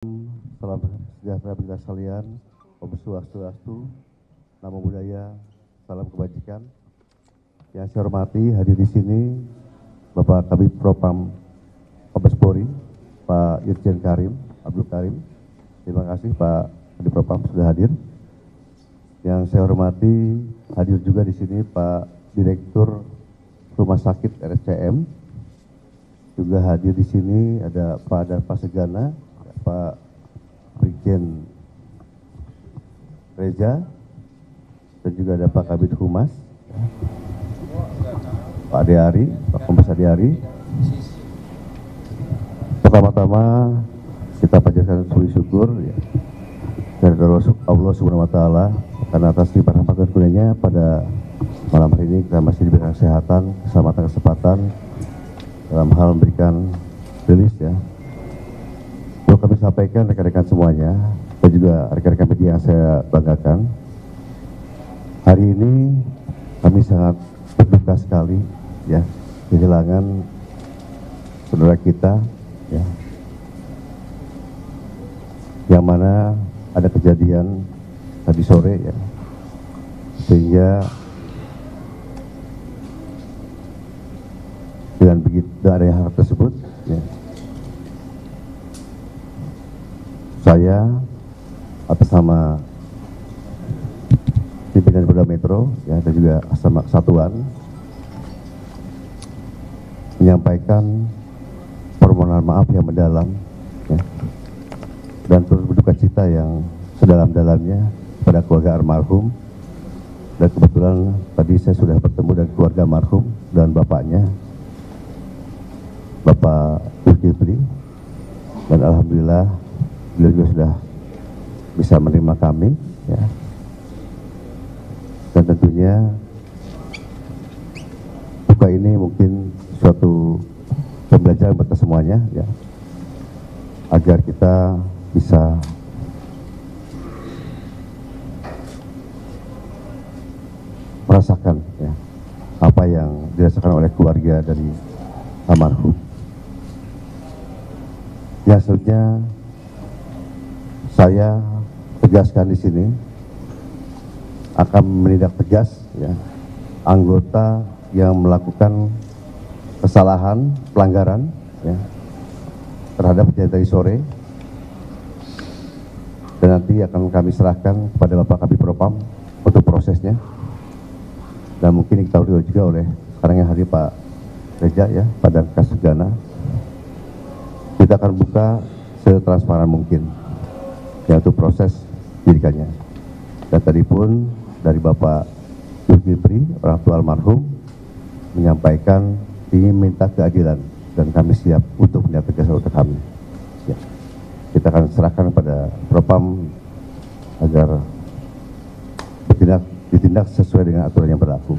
Salam sejahtera bagi kita sekalian, Om Swastiastu, Namo Buddhaya, salam kebajikan. Yang saya hormati hadir di sini Bapak Kabid Propam Mabes Polri, Pak Irjen Karim Abdul Karim. Terima kasih Pak Kabid Propam sudah hadir. Yang saya hormati hadir juga di sini Pak Direktur Rumah Sakit RSCM. Juga hadir di sini ada Pak Darpa Segana, Pak Brigjen Reza, dan juga ada Pak Kabid Humas, Pak Deari, Pak Kombes Deari. Pertama-tama kita panjatkan puji syukur ya, dari Allah Subhanahu Wa Taala karena atas limpahan rahmat dan kurnianya pada malam hari ini kita masih diberikan kesehatan, keselamatan, kesempatan dalam hal memberikan rilis ya. Perlu kami sampaikan rekan-rekan semuanya dan juga rekan-rekan media yang saya banggakan. Hari ini kami sangat berduka sekali ya kehilangan saudara kita ya, yang mana ada kejadian tadi sore ya, sehingga dengan begitu ada hal tersebut ya, saya atas nama pimpinan Polda Metro ya, dan juga sama Satuan menyampaikan permohonan maaf yang mendalam ya, dan turut berduka cita yang sedalam-dalamnya pada keluarga almarhum. Dan kebetulan tadi saya sudah bertemu dengan keluarga almarhum dan bapaknya, Bapak Zulkifli, dan alhamdulillah beliau juga sudah bisa menerima kami ya. Dan tentunya duka ini mungkin suatu pembelajaran buat kita semuanya ya, agar kita bisa merasakan ya apa yang dirasakan oleh keluarga dari almarhum. Ya, selanjutnya saya tegaskan di sini akan menindak tegas ya anggota yang melakukan kesalahan pelanggaran ya terhadap kejadian tadi sore, dan nanti akan kami serahkan kepada Bapak Kabid Propam untuk prosesnya. Dan mungkin diketahui juga oleh sekarang yang hadir Pak Reza ya, Pak Darpa Segana. Kita akan buka setransparan mungkin ya untuk proses penyidikannya. Dan tadi pun dari Bapak Zulkifli, orang tua almarhum, menyampaikan ingin minta keadilan dan kami siap untuk menindak tegas untuk kami. Ya. Kita akan serahkan kepada Propam agar ditindak sesuai dengan aturan yang berlaku.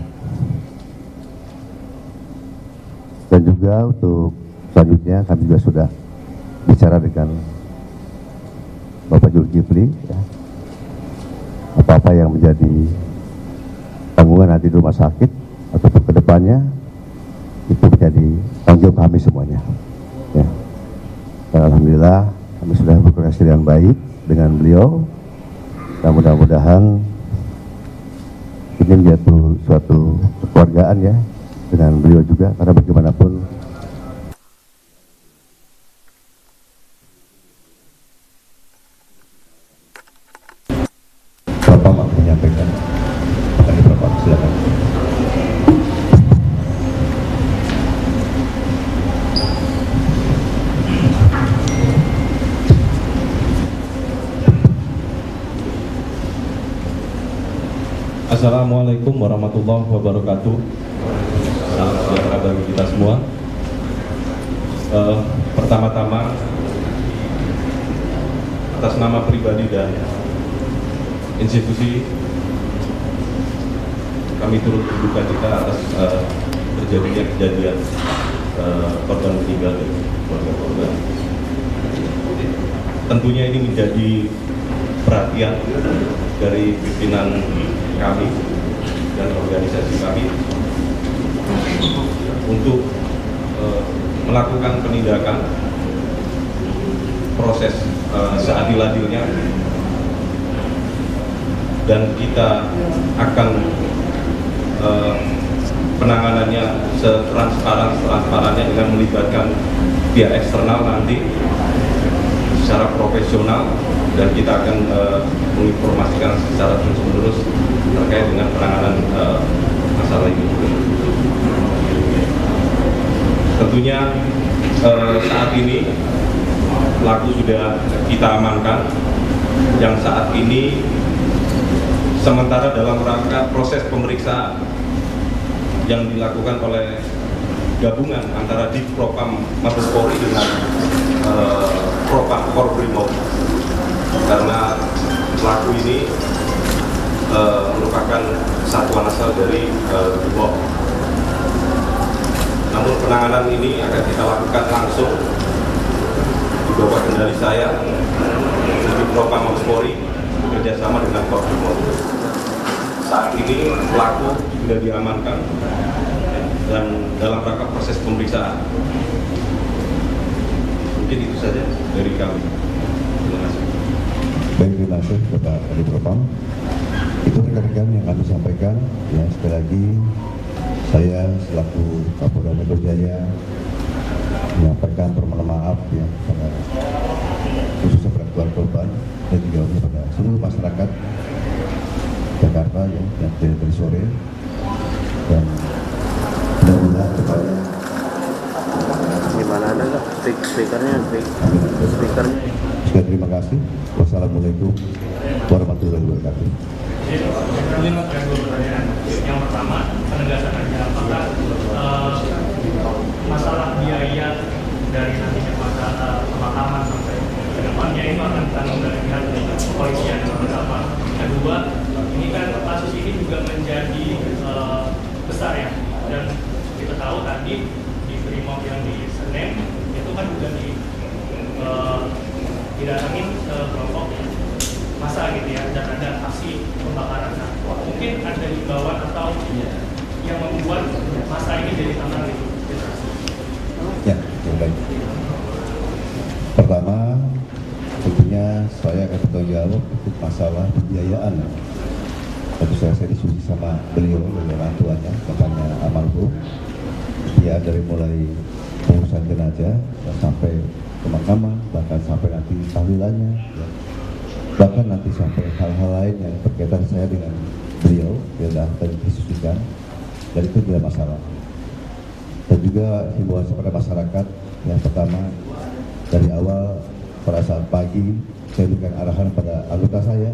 Dan juga untuk selanjutnya kami juga sudah bicara dengan Bapak Zulkifli ya, apa-apa yang menjadi tanggungan nanti di rumah sakit ataupun kedepannya itu menjadi tanggung jawab kami semuanya ya. Dan alhamdulillah kami sudah berkoordinasi dengan baik dengan beliau, dan mudah-mudahan ini menjadi suatu kekeluargaan ya dengan beliau juga, karena bagaimanapun Bapak menyampaikan. Akan Bapak silakan. Assalamualaikum warahmatullahi wabarakatuh. Salam sejahtera bagi kita semua. Pertama-tama atas nama pribadi dan institusi, kami turut berduka cita atas terjadinya kejadian korban meninggal dan keluarga korban. Tentunya ini menjadi perhatian dari pimpinan kami dan organisasi kami untuk melakukan penindakan proses seadil-adilnya, dan kita akan penanganannya setransparannya dengan melibatkan pihak eksternal nanti secara profesional, dan kita akan menginformasikan secara terus-menerus terkait dengan penanganan masalah ini. Tentunya saat ini pelaku sudah kita amankan, yang saat ini sementara dalam rangka proses pemeriksaan yang dilakukan oleh gabungan antara Divpropam Mabes Polri dengan Propam Korbrimob, karena pelaku ini merupakan satuan asal dari Brimob. Namun penanganan ini akan kita lakukan langsung di bawah kendali saya, Divpropam Mabes Polri bekerjasama dengan Korbrimob. Saat ini pelaku sudah diamankan dan dalam rangka proses pemeriksaan. Mungkin itu saja dari kami. Terima kasih. Baik, terima kasih Bapak Kadipropam. Itu rekan-rekan yang kami sampaikan. Ya, sekali lagi saya selaku Kapolda Metro Jaya menyampaikan permohonan maaf ya pada khususnya pada keluarga korban dan juga pada seluruh masyarakat Jakarta ya, yang dari sore, dan mudah-mudahan kepada gimana ada nggak speakernya. Sekian, terima kasih. Wassalamualaikum warahmatullahi wabarakatuh. Ini ada dua pertanyaan. Yang pertama, penegasan aja apakah masalah biaya dari nantinya masalah pemakaman sampai ke depannya itu akan ditanggung dari pihak kepolisian atau berapa? Kedua, ini kan kasus ini juga menjadi besar ya, dan kita tahu tadi di Brimob yang di Senen itu kan juga didatangin kelompok massa gitu ya, dan ada aksi pembakaran. Nah, mungkin ada himbauan atau yang membuat massa ini jadi tantangan itu. Ya, baik. Pertama, tentunya saya akan bertanggung jawab untuk masalah pembiayaan. Tentu saya diskusi sama beliau dari orang tuanya, bapaknya almarhum. Ya, dari mulai pengurusan jenazah sampai pemakaman, bahkan sampai nanti tahlilannya, ya. Bahkan nanti sampai hal-hal lain yang berkaitan saya dengan beliau, sudah terdiskusikan, dan itu tidak masalah. Dan juga himbauan kepada masyarakat, yang pertama, dari awal pada saat pagi saya berikan arahan pada anggota saya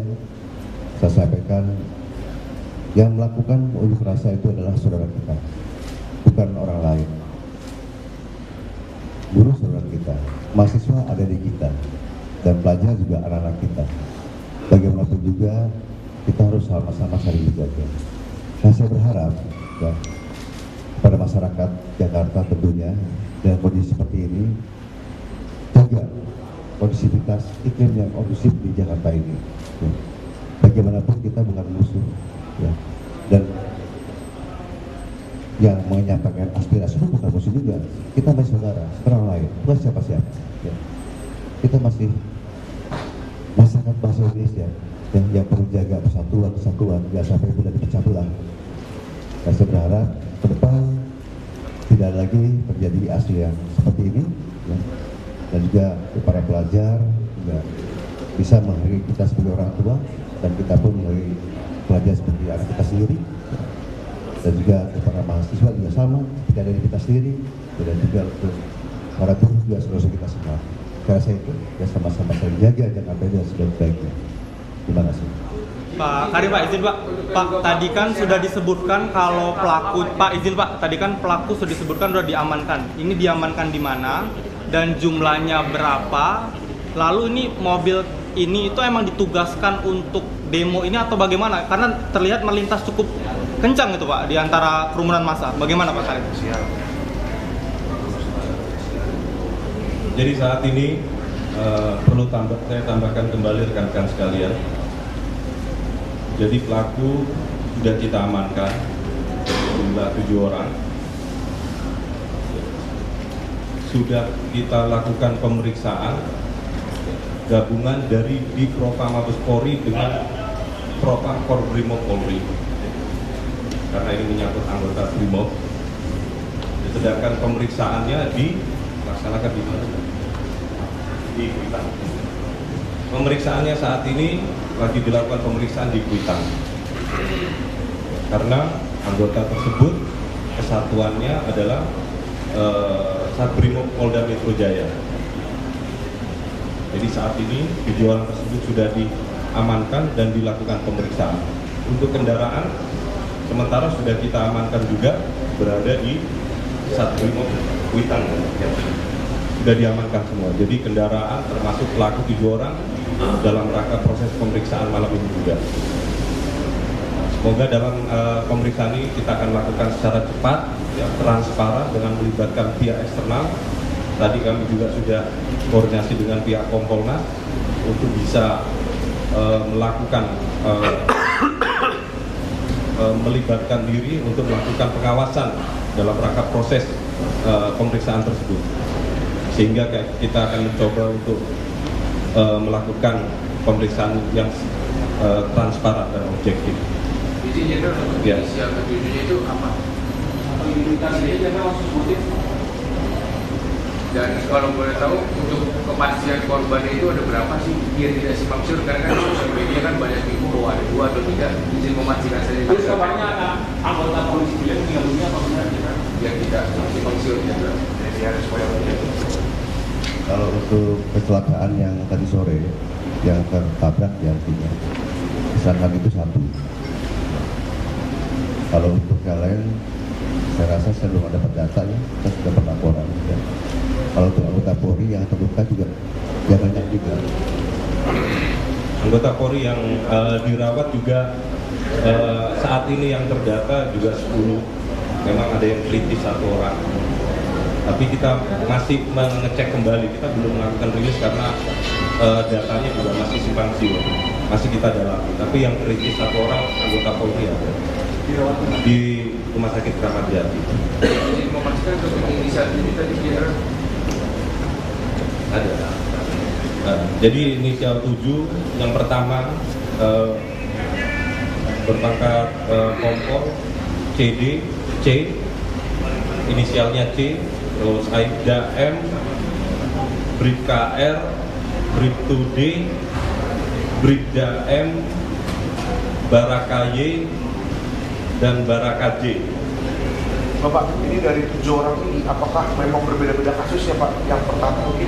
sampaikan yang melakukan unjuk rasa itu adalah saudara kita, bukan orang lain. Buruh saudara kita, mahasiswa ada di kita, dan pelajar juga anak-anak kita. Bagaimanapun juga kita harus sama-sama saling menjaga. Nah, saya berharap ya, pada masyarakat Jakarta tentunya dengan kondisi seperti ini, jaga kondusivitas iklim yang kondusif di Jakarta ini. Ya. Bagaimanapun kita bukan musuh, ya. Dan yang menyampaikan aspirasi itu bukan musuh juga. Kita masih saudara, orang lain, bukan siapa-siapa. Ya. Kita masih masyarakat bangsa Indonesia yang perlu jaga kesatuan, tidak sampai mudah dipecah belah. Dan saya berharap ke depan tidak lagi terjadi aksi yang seperti ini, ya. Dan juga para pelajar juga bisa menghargai kita sebagai orang tua, dan kita pun menghargai pelajar seperti anak kita sendiri, ya. Dan juga para mahasiswa juga sama, tidak dari kita sendiri, dan juga untuk para buruh juga saudara kita semua. Karena saya itu ya sama-sama saling jaga Jakarta dengan sebaik-baiknya. Terima kasih. Pak Karim, Pak izin Pak. Pak, tadi kan sudah disebutkan kalau pelaku, Pak izin Pak, tadi kan pelaku sudah disebutkan sudah diamankan. Ini diamankan di mana dan jumlahnya berapa? Lalu ini mobil ini itu emang ditugaskan untuk demo ini atau bagaimana? Karena terlihat melintas cukup kencang itu Pak di antara kerumunan massa. Bagaimana Pak Karim? Jadi saat ini perlu saya tambahkan kembali rekan-rekan sekalian. Jadi pelaku sudah kita amankan, jumlah 7 orang. Sudah kita lakukan pemeriksaan gabungan dari Dipropam Mabes Polri dengan Propam Korbrimob Polri, karena ini menyangkut anggota Brimob. Sedangkan pemeriksaannya dilaksanakan di mana? Di Kuitang. Pemeriksaannya saat ini lagi dilakukan pemeriksaan di Kuitang, karena anggota tersebut kesatuannya adalah Satbrimob Polda Metro Jaya. Jadi saat ini 7 orang tersebut sudah diamankan dan dilakukan pemeriksaan. Untuk kendaraan sementara sudah kita amankan juga, berada di Satbrimob Kuitang, ya. Sudah diamankan semua. Jadi kendaraan termasuk pelaku 7 orang dalam rangka proses pemeriksaan malam ini juga. Semoga dalam pemeriksaan ini kita akan lakukan secara cepat, ya, transparan dengan melibatkan pihak eksternal. Tadi kami juga sudah koordinasi dengan pihak Kompolnas untuk bisa melakukan melibatkan diri untuk melakukan pengawasan dalam rangka proses pemeriksaan tersebut, sehingga kita akan mencoba untuk melakukan pemeriksaan yang transparan dan objektif. Jadi jenderal untuk inisial ketujuhnya itu apa? Identitasnya jenderal langsung sebutin. Dan kalau boleh tahu untuk kepastian korban itu ada berapa sih biar tidak simpang siur, karena kan sosial media kan banyak info bahwa ada 2 atau 3, izin memastikan saja. Terus kabarnya ada anggota polisi yang meninggal dunia apa benar jenderal? Yang tidak simpang siur jenderal. Jadi harus supaya Kalau untuk kecelakaan yang tadi sore yang tertabrak, ya artinya kecelakaan itu 1. Kalau untuk yang lain, saya rasa saya belum dapat data, ya. Saya sudah dapat laporan, ya. Kalau untuk anggota Polri yang terluka juga ya banyak juga. Anggota Polri yang dirawat juga saat ini yang terdata juga 10. Memang ada yang kritis 1 orang. Tapi kita masih mengecek kembali, kita belum melakukan rilis karena datanya juga masih simpang siur, masih kita dalami. Tapi yang kritis 1 orang anggota Polri ada di Rumah Sakit Kramat Jati. izin memastikan untuk inisial ini tadi jenderal. Ada. Jadi inisial 7 yang pertama berpangkat Kompol CD C, inisialnya C, terus Aibda M, Bribka R, Bribtu D, Bribda M, Baraka Y, dan Baraka J. Bapak, ini dari 7 orang ini, apakah memang berbeda-beda kasus ya Pak? Yang pertama mungkin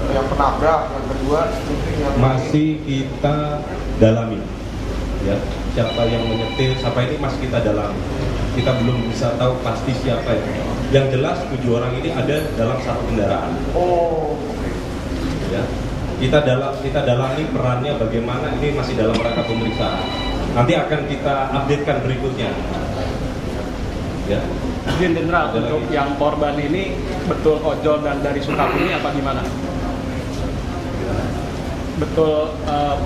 yang penabrak, yang kedua mungkin yang masih kita dalami, ya, siapa yang menyetir, siapa ini masih kita dalami. Kita belum bisa tahu pasti siapa ya. Yang jelas 7 orang ini ada dalam 1 kendaraan. oh, oke. Ya, kita dalami perannya bagaimana, ini masih dalam rangka pemeriksaan. Nanti akan kita updatekan berikutnya. Ya. Jenderal, untuk yang korban ini betul ojol dan dari Sukabumi apa gimana? Betul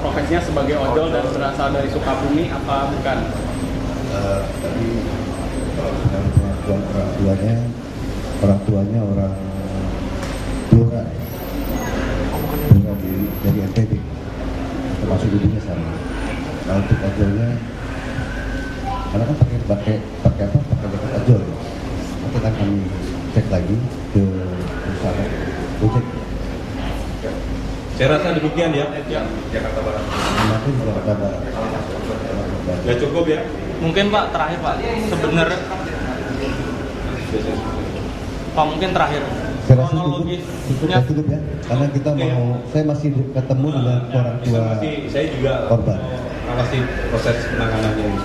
profesinya sebagai ojol dan berasal dari Sukabumi apa bukan? Tadi dalam pengakuan orang tuanya orang Blora dari NTB, termasuk ibunya sama. Nah, untuk ojolnya, karena kan pakai jaket ojol, nanti akan kami cek lagi ke perusahaan Gojek. Saya rasa demikian ya. Jakarta Barat. Nanti juga ada Ya cukup ya. Mungkin Pak terakhir Pak, sebenarnya Pak mungkin terakhir saya rasa kronologisnya cukup ya, karena kita mau, saya masih ketemu dengan orang tua Saya juga korban. masih proses penanganannya ini.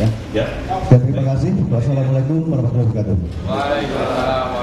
Ya. Ya. Dan terima kasih. Wassalamualaikum warahmatullahi wabarakatuh. Waalaikumsalam.